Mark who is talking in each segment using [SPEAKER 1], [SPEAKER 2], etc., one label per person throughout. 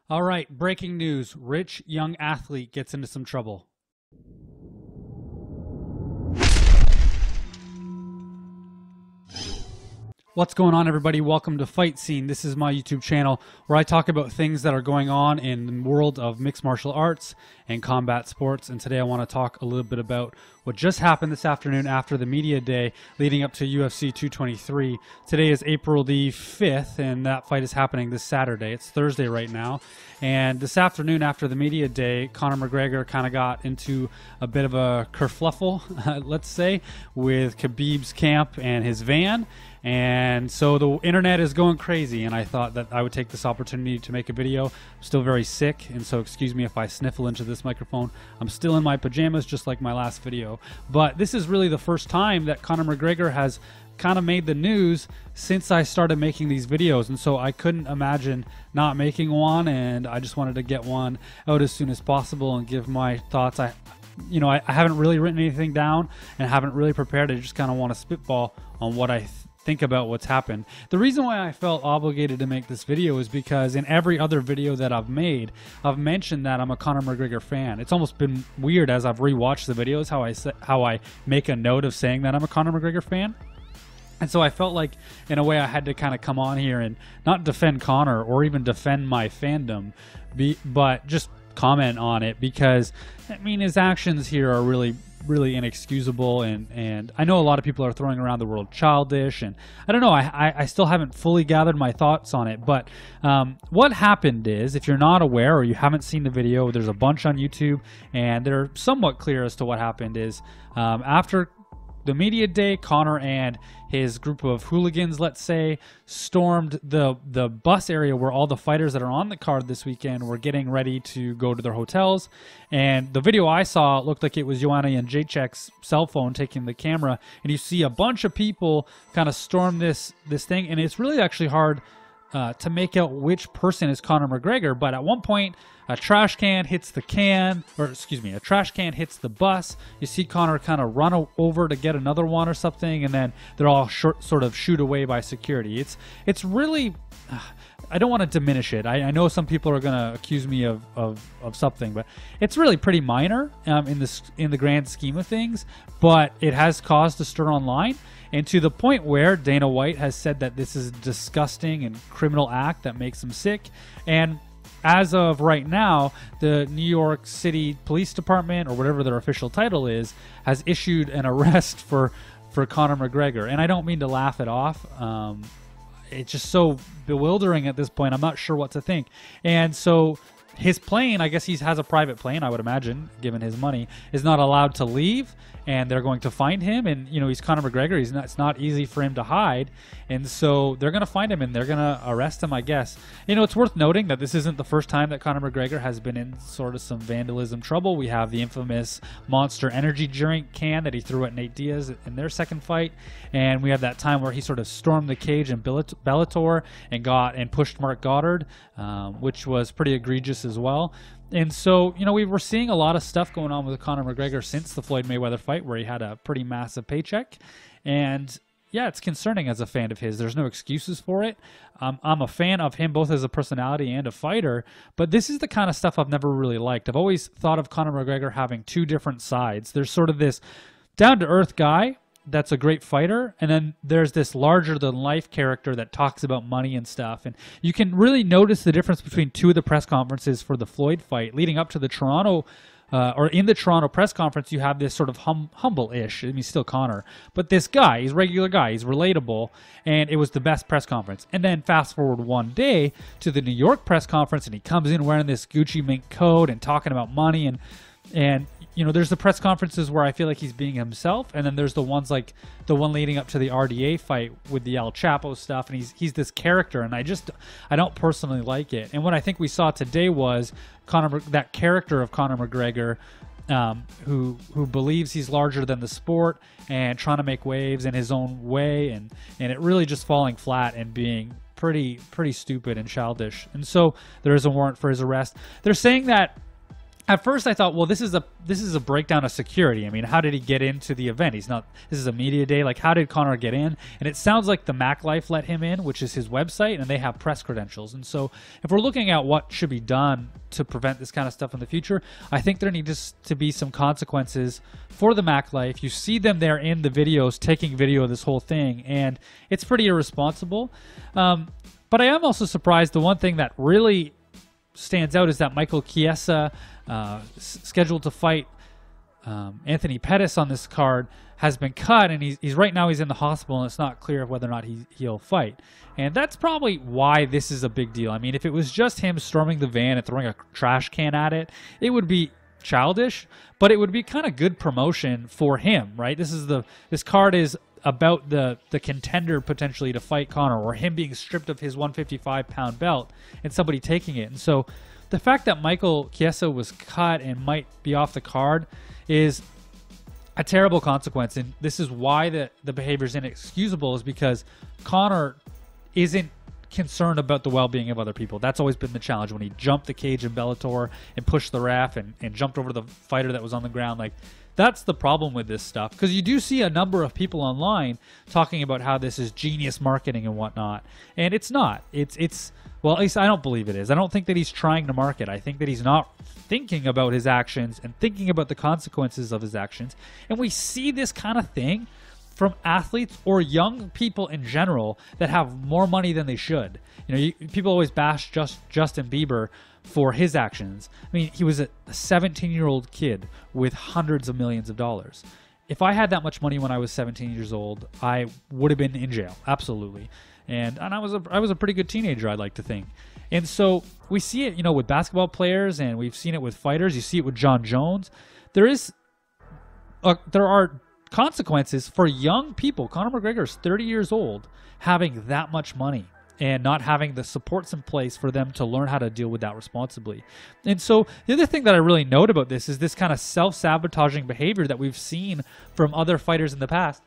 [SPEAKER 1] All right, breaking news. Rich young athlete gets into some trouble. What's going on, everybody? Welcome to Fight Scene. This is my YouTube channel where I talk about things that are going on in the world of mixed martial arts and combat sports. And today I want to talk a little bit about what just happened this afternoon after the media day leading up to UFC 223. Today is April the 5th, and that fight is happening this Saturday. It's Thursday right now. And this afternoon after the media day, Conor McGregor kind of got into a bit of a kerfluffle, let's say, with Khabib's camp and his van. And so the internet is going crazy, and I thought that I would take this opportunity to make a video. I'm still very sick, and so excuse me if I sniffle into this microphone. I'm still in my pajamas, just like my last video. But this is really the first time that Conor McGregor has kind of made the news since I started making these videos, and so I couldn't imagine not making one, and I just wanted to get one out as soon as possible and give my thoughts. I haven't really written anything down and haven't really prepared. I just kind of want to spitball on what I think about what's happened. The reason why I felt obligated to make this video is because in every other video that I've made, I've mentioned that I'm a Conor McGregor fan. It's almost been weird as I've rewatched the videos how I make a note of saying that I'm a Conor McGregor fan. And so I felt like, in a way, I had to kind of come on here and not defend Conor or even defend my fandom, but just comment on it, because I mean, his actions here are really inexcusable, and I know a lot of people are throwing around the word childish, and I don't know, I still haven't fully gathered my thoughts on it. But what happened is, if you're not aware or you haven't seen the video, there's a bunch on YouTube and they're somewhat clear as to what happened. Is after the media day, Conor and his group of hooligans, let's say, stormed the bus area where all the fighters that are on the card this weekend were getting ready to go to their hotels. And the video I saw looked like it was Joanna and Jacek's cell phone taking the camera, and you see a bunch of people kind of storm this thing, and it's really actually hard to make out which person is Conor McGregor. But at one point, a trash can hits the bus. You see Conor kind of run over to get another one or something, and then they're all sort of shooed away by security. It's really, I don't want to diminish it. I know some people are going to accuse me of something, but it's really pretty minor in the grand scheme of things. But it has caused a stir online, and to the point where Dana White has said that this is a disgusting and criminal act that makes him sick. And as of right now, the New York City Police Department, or whatever their official title is, has issued an arrest for Conor McGregor. And I don't mean to laugh it off. It's just so bewildering at this point. I'm not sure what to think. And so his plane, I guess he has a private plane, I would imagine, given his money, is not allowed to leave, and they're going to find him. And, you know, he's Conor McGregor. It's not easy for him to hide. And so they're going to find him, and they're going to arrest him, I guess. You know, it's worth noting that this isn't the first time that Conor McGregor has been in sort of some vandalism trouble. We have the infamous Monster Energy drink can that he threw at Nate Diaz in their second fight. And we have that time where he sort of stormed the cage in Bellator and pushed Mark Goddard, which was pretty egregious as well. And so, you know, we were seeing a lot of stuff going on with Conor McGregor since the Floyd Mayweather fight, where he had a pretty massive paycheck. And yeah, it's concerning as a fan of his. There's no excuses for it. I'm a fan of him both as a personality and a fighter, but this is the kind of stuff I've never really liked. I've always thought of Conor McGregor having two different sides. There's sort of this down-to-earth guy that's a great fighter, and then there's this larger-than-life character that talks about money and stuff. And you can really notice the difference between two of the press conferences for the Floyd fight leading up to the Toronto or in the Toronto press conference. You have this sort of humble-ish, I mean, still Conor, but this guy, he's a regular guy, he's relatable, and it was the best press conference. And then fast forward one day to the New York press conference, and he comes in wearing this Gucci mink coat and talking about money, and you know, there's the press conferences where I feel like he's being himself, and then there's the ones like the one leading up to the RDA fight with the El Chapo stuff, and he's this character, and I don't personally like it. And what I think we saw today was that character of Conor McGregor, who believes he's larger than the sport and trying to make waves in his own way, and it really just falling flat and being pretty stupid and childish. And so there is a warrant for his arrest. They're saying that at first I thought, well, this is a breakdown of security. I mean, how did he get into the event? This is a media day. Like, how did Conor get in? And it sounds like the Mac Life let him in, which is his website, and they have press credentials. And so if we're looking at what should be done to prevent this kind of stuff in the future, I think there needs to be some consequences for the Mac Life. You see them there in the videos, taking video of this whole thing, and it's pretty irresponsible. But I am also surprised. The one thing that really stands out is that Michael Chiesa, scheduled to fight Anthony Pettis on this card, has been cut, and he's right now he's in the hospital, and it's not clear whether or not he'll fight. And that's probably why this is a big deal. I mean, if it was just him storming the van and throwing a trash can at it, it would be childish, but it would be kind of good promotion for him, right? This card is about the contender potentially to fight Conor, or him being stripped of his 155-pound belt and somebody taking it. And so the fact that Michael Chiesa was cut and might be off the card is a terrible consequence. And this is why the behavior is inexcusable, is because Conor isn't concerned about the well-being of other people. That's always been the challenge. When he jumped the cage in Bellator and pushed the ref and jumped over the fighter that was on the ground, like, that's the problem with this stuff, because you do see a number of people online talking about how this is genius marketing and whatnot, and it's not. It's well, at least I don't believe it is. I don't think that he's trying to market. I think that he's not thinking about his actions and thinking about the consequences of his actions. And we see this kind of thing from athletes or young people in general that have more money than they should. People always bash Justin Bieber for his actions. I mean, he was a 17-year-old kid with hundreds of millions of dollars. If I had that much money when I was 17 years old, I would have been in jail, absolutely. And I was a pretty good teenager, I'd like to think. And so we see it, with basketball players, and we've seen it with fighters. You see it with John Jones. There are consequences for young people. Conor McGregor is 30 years old, having that much money and not having the supports in place for them to learn how to deal with that responsibly. And so the other thing that I really note about this is this kind of self-sabotaging behavior that we've seen from other fighters in the past,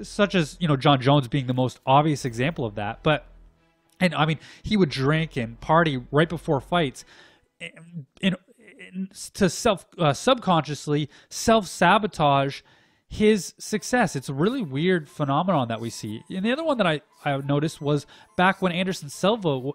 [SPEAKER 1] such as, John Jones being the most obvious example of that. And I mean, he would drink and party right before fights to subconsciously self-sabotage his success. It's a really weird phenomenon that we see. And the other one that I noticed was back when Anderson Silva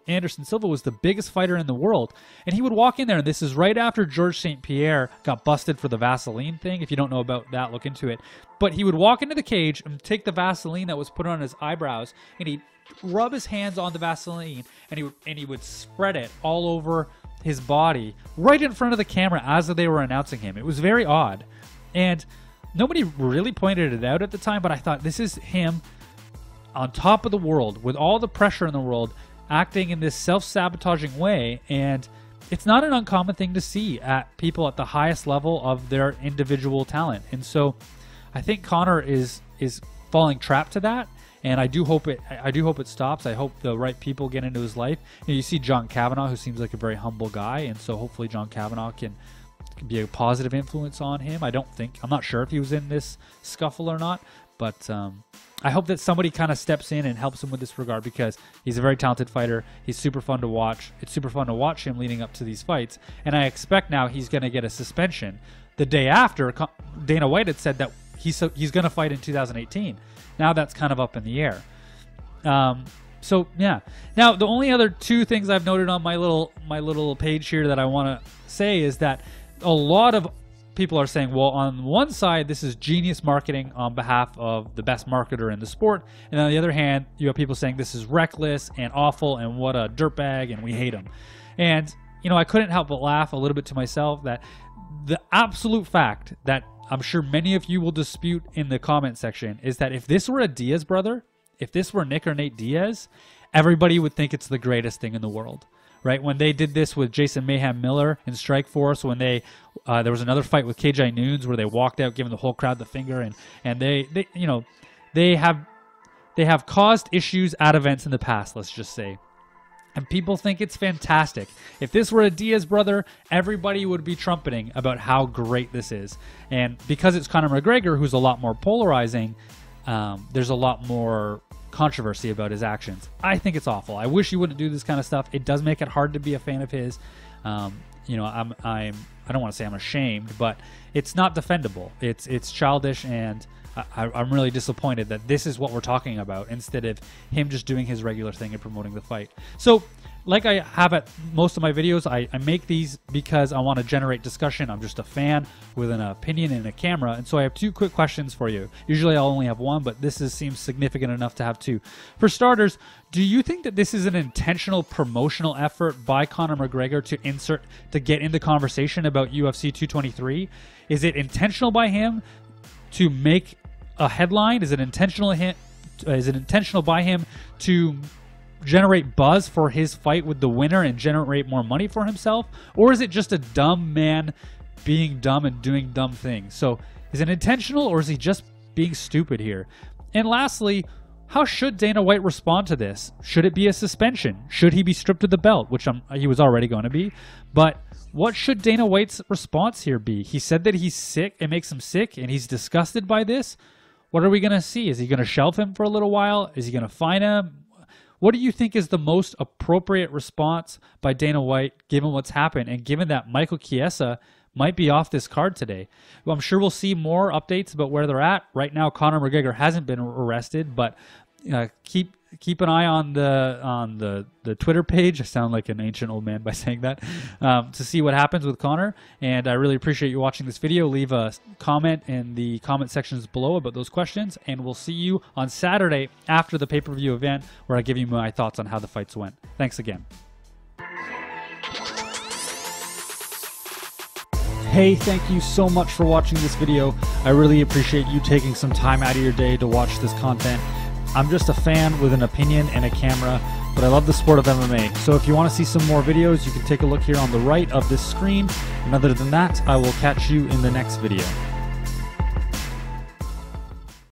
[SPEAKER 1] was the biggest fighter in the world, and he would walk in there, and this is right after Georges St-Pierre got busted for the Vaseline thing. If you don't know about that, look into it. But he would walk into the cage and take the Vaseline that was put on his eyebrows, and he'd rub his hands on the Vaseline, and he would spread it all over his body right in front of the camera as they were announcing him. It was very odd, and nobody really pointed it out at the time, but I thought, this is him on top of the world with all the pressure in the world, acting in this self-sabotaging way. And it's not an uncommon thing to see at people at the highest level of their individual talent. And so I think Conor is falling trapped to that. And I do hope it stops. I hope the right people get into his life. You see John Kavanagh, who seems like a very humble guy, and so hopefully John Kavanagh can be a positive influence on him. I'm not sure if he was in this scuffle or not, but I hope that somebody kind of steps in and helps him with this regard, because he's a very talented fighter. He's super fun to watch. It's super fun to watch him leading up to these fights, and I expect now he's going to get a suspension. The day after, Dana White had said that he's going to fight in 2018. Now that's kind of up in the air. So yeah. Now the only other two things I've noted on my little page here that I want to say is that a lot of people are saying, well, on one side, this is genius marketing on behalf of the best marketer in the sport, and on the other hand, you have people saying this is reckless and awful and what a dirtbag and we hate him. And I couldn't help but laugh a little bit to myself that the absolute fact that I'm sure many of you will dispute in the comment section is that if this were a Diaz brother, if this were Nick or Nate Diaz, everybody would think it's the greatest thing in the world. Right, when they did this with Jason Mayhem Miller in Strikeforce, when there was another fight with KJ Noons where they walked out giving the whole crowd the finger, and they have caused issues at events in the past, let's just say. And people think it's fantastic. If this were a Diaz brother, everybody would be trumpeting about how great this is. And because it's Conor McGregor, who's a lot more polarizing, there's a lot more controversy about his actions. I think it's awful. I wish he wouldn't do this kind of stuff. It does make it hard to be a fan of his. You know, I don't want to say I'm ashamed, but it's not defendable. It's childish, and I'm really disappointed that this is what we're talking about instead of him just doing his regular thing and promoting the fight. So, like I have at most of my videos, I make these because I want to generate discussion. I'm just a fan with an opinion and a camera. And so I have two quick questions for you. Usually I'll only have one, but this seems significant enough to have two. For starters, do you think that this is an intentional promotional effort by Conor McGregor to get in the conversation about UFC 223? Is it intentional by him to make a headline? Is it intentional by him to generate buzz for his fight with the winner and generate more money for himself? Or is it just a dumb man being dumb and doing dumb things? So is it intentional, or is he just being stupid here? And lastly, how should Dana White respond to this? Should it be a suspension? Should he be stripped of the belt, which he was already going to be? But what should Dana White's response here be? He said that he's sick, it makes him sick, and he's disgusted by this. What are we going to see? Is he going to shelve him for a little while? Is he going to fine him? What do you think is the most appropriate response by Dana White, given what's happened, and given that Michael Chiesa might be off this card today? Well, I'm sure we'll see more updates about where they're at. Right now, Conor McGregor hasn't been arrested, but keep an eye on the Twitter page. I sound like an ancient old man by saying that, to see what happens with Conor. And I really appreciate you watching this video. Leave a comment in the comment sections below about those questions, and we'll see you on Saturday after the pay-per-view event, where I give you my thoughts on how the fights went. Thanks again. Hey, thank you so much for watching this video. I really appreciate you taking some time out of your day to watch this content. I'm just a fan with an opinion and a camera, but I love the sport of MMA. So if you want to see some more videos, you can take a look here on the right of this screen. And other than that, I will catch you in the next video.